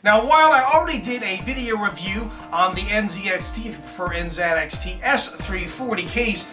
Now, while I already did a video review on the NZXT, if you prefer NZXT S340 case,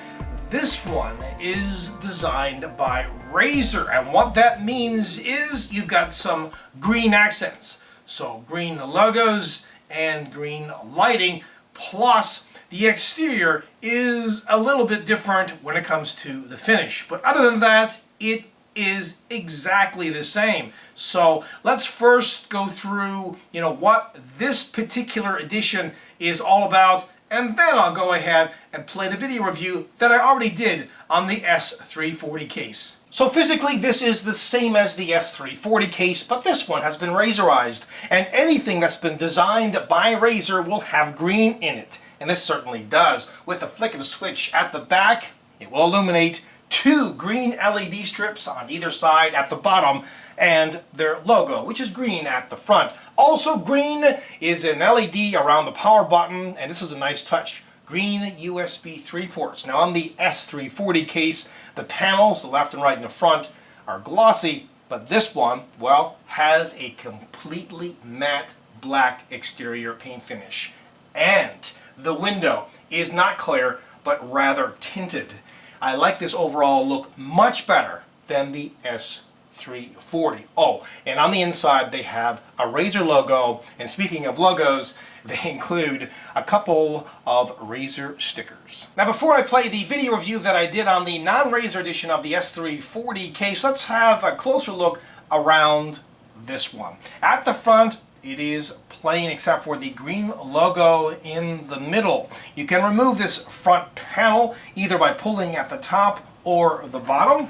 this one is designed by Razer, and what that means is you've got some green accents. So green logos and green lighting, plus the exterior is a little bit different when it comes to the finish. But other than that, it is exactly the same. So let's first go through, what this particular edition is all about, and then I'll go ahead and play the video review that I already did on the S340 case. So physically, this is the same as the S340 case, but this one has been Razerized, and anything that's been designed by Razer will have green in it, and this certainly does. With a flick of a switch at the back, it will illuminate two green LED strips on either side at the bottom, and their logo, which is green at the front. Also green is an LED around the power button, and this is a nice touch. Green USB 3 ports. Now on the S340 case, the panels, the left and right and the front, are glossy, but this one, well, has a completely matte black exterior paint finish. And the window is not clear, but rather tinted. I like this overall look much better than the S340. Oh, and on the inside they have a Razer logo, and speaking of logos, they include a couple of Razer stickers. Now before I play the video review that I did on the non-Razer edition of the S340 case, let's have a closer look around this one. At the front, it is plain except for the green logo in the middle. You can remove this front panel either by pulling at the top or the bottom.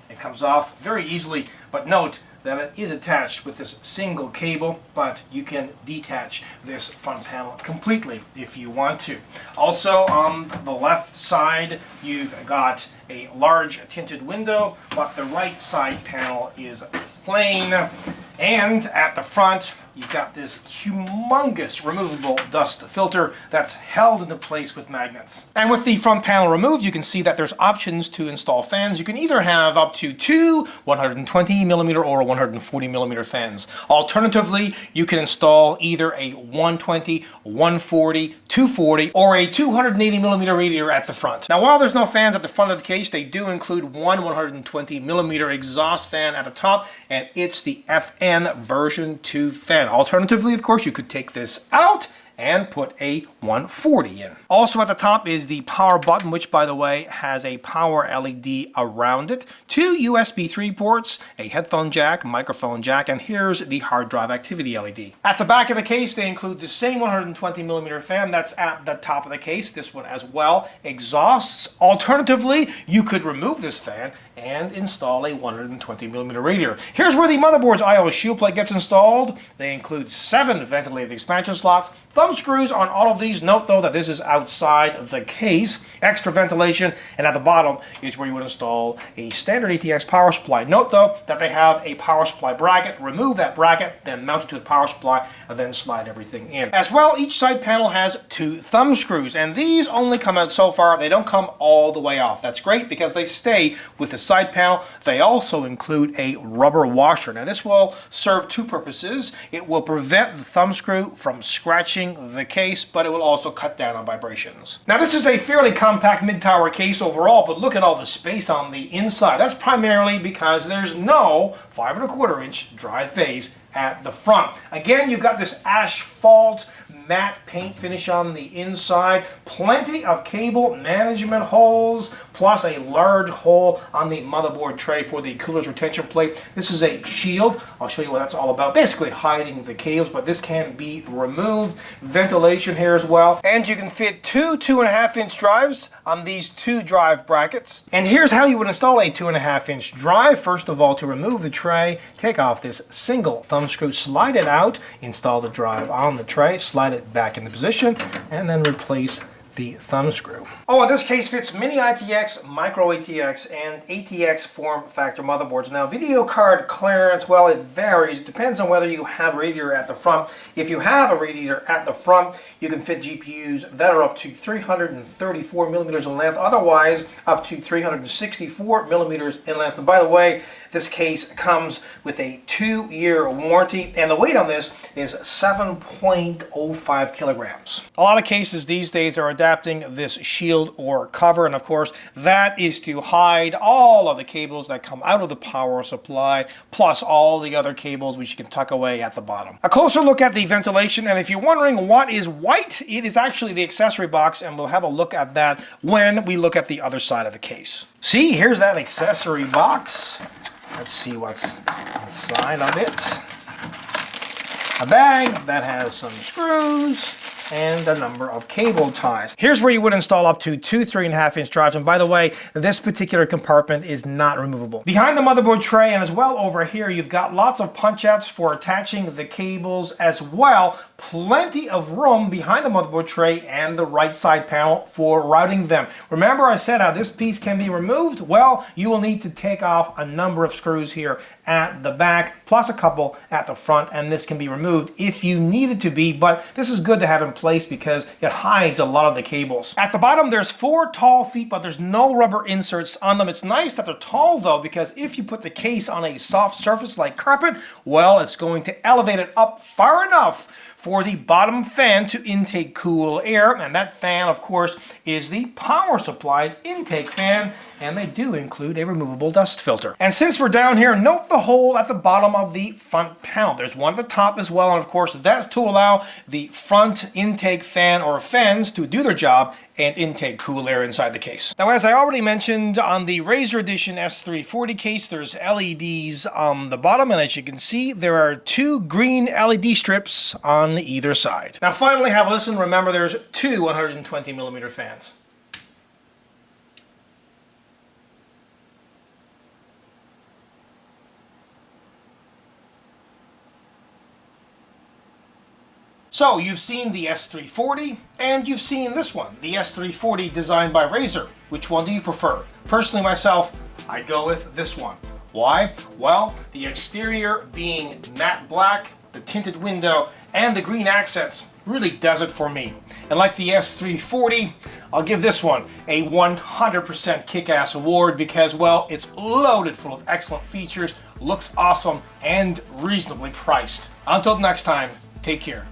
It comes off very easily, but note that it is attached with this single cable, but you can detach this front panel completely if you want to. Also on the left side, you've got a large tinted window, but the right side panel is plain. And at the front, you've got this humongous removable dust filter that's held into place with magnets. And with the front panel removed, you can see that there's options to install fans. You can either have up to two 120mm or 140mm fans. Alternatively, you can install either a 120, 140, 240, or a 280mm radiator at the front. Now, while there's no fans at the front of the case, they do include one 120mm exhaust fan at the top, and it's the FN version 2 fan. Alternatively, of course, you could take this out and put a 140 in. Also at the top is the power button, which by the way has a power LED around it, two USB 3 ports, a headphone jack, microphone jack, and here's the hard drive activity LED. At the back of the case, they include the same 120mm fan that's at the top of the case, this one as well, exhausts. Alternatively, you could remove this fan and install a 120mm radiator. Here's where the motherboard's I/O shield plate gets installed. They include 7 ventilated expansion slots, thumb screws on all of these. Note though that this is outside the case, extra ventilation, and at the bottom is where you would install a standard ATX power supply. Note though that they have a power supply bracket. Remove that bracket, then mount it to the power supply, and then slide everything in. As well, each side panel has 2 thumb screws, and these only come out so far. They don't come all the way off. That's great because they stay with the side panel. They also include a rubber washer. Now this will serve 2 purposes. It will prevent the thumb screw from scratching the case, but it will also cut down on vibrations. Now this is a fairly compact mid-tower case overall, but look at all the space on the inside. That's primarily because there's no 5 1/4 inch drive bays at the front. Again, you've got this asphalt matte paint finish on the inside, plenty of cable management holes, plus a large hole on the motherboard tray for the cooler's retention plate. This is a shield. I'll show you what that's all about. Basically hiding the cables, but this can be removed. Ventilation here as well. And you can fit two 2.5 inch drives on these 2 drive brackets. And here's how you would install a 2.5 inch drive. First of all, to remove the tray, take off this single thumb screw, slide it out, install the drive on the tray, slide it back into position, and then replace the thumb screw. Oh, in this case fits mini ITX, micro ATX, and ATX form factor motherboards. Now, video card clearance, well, it varies. It depends on whether you have a radiator at the front. If you have a radiator at the front, you can fit GPUs that are up to 334 millimeters in length, otherwise up to 364 millimeters in length. And by the way, This case comes with a 2-year warranty, and the weight on this is 7.05 kilograms. A lot of cases these days are adapting this shield or cover, and of course that is to hide all of the cables that come out of the power supply, plus all the other cables which you can tuck away at the bottom. A closer look at the ventilation, and if you're wondering what is white, it is actually the accessory box, and we'll have a look at that when we look at the other side of the case. See, here's that accessory box. Let's see what's inside of it. A bag that has some screws and a number of cable ties. Here's where you would install up to 2 3.5-inch drives, and by the way, this particular compartment is not removable. Behind the motherboard tray and as well over here, you've got lots of punch outs for attaching the cables as well. Plenty of room behind the motherboard tray and the right side panel for routing them. Remember I said how this piece can be removed? Well, you will need to take off a number of screws here at the back, plus a couple at the front, and this can be removed if you need it to be, but this is good to have in place because it hides a lot of the cables. At the bottom there's 4 tall feet, but there's no rubber inserts on them. It's nice that they're tall though, because if you put the case on a soft surface like carpet, well, it's going to elevate it up far enough for the bottom fan to intake cool air, and that fan of course is the power supply's intake fan, and they do include a removable dust filter. And since we're down here, note the hole at the bottom of the front panel. There's one at the top as well, and of course that's to allow the front intake fan or fans to do their job and intake cool air inside the case. Now, as I already mentioned, on the Razer Edition S340 case, there's LEDs on the bottom, and as you can see, there are 2 green LED strips on either side. Now, finally, have a listen. Remember, there's 2 120mm fans. So you've seen the S340 and you've seen this one, the S340 designed by Razer. Which one do you prefer? Personally myself, I'd go with this one. Why? Well, the exterior being matte black, the tinted window, and the green accents really does it for me. And like the S340, I'll give this one a 100% kick-ass award because, well, it's loaded full of excellent features, looks awesome, and reasonably priced. Until next time, take care.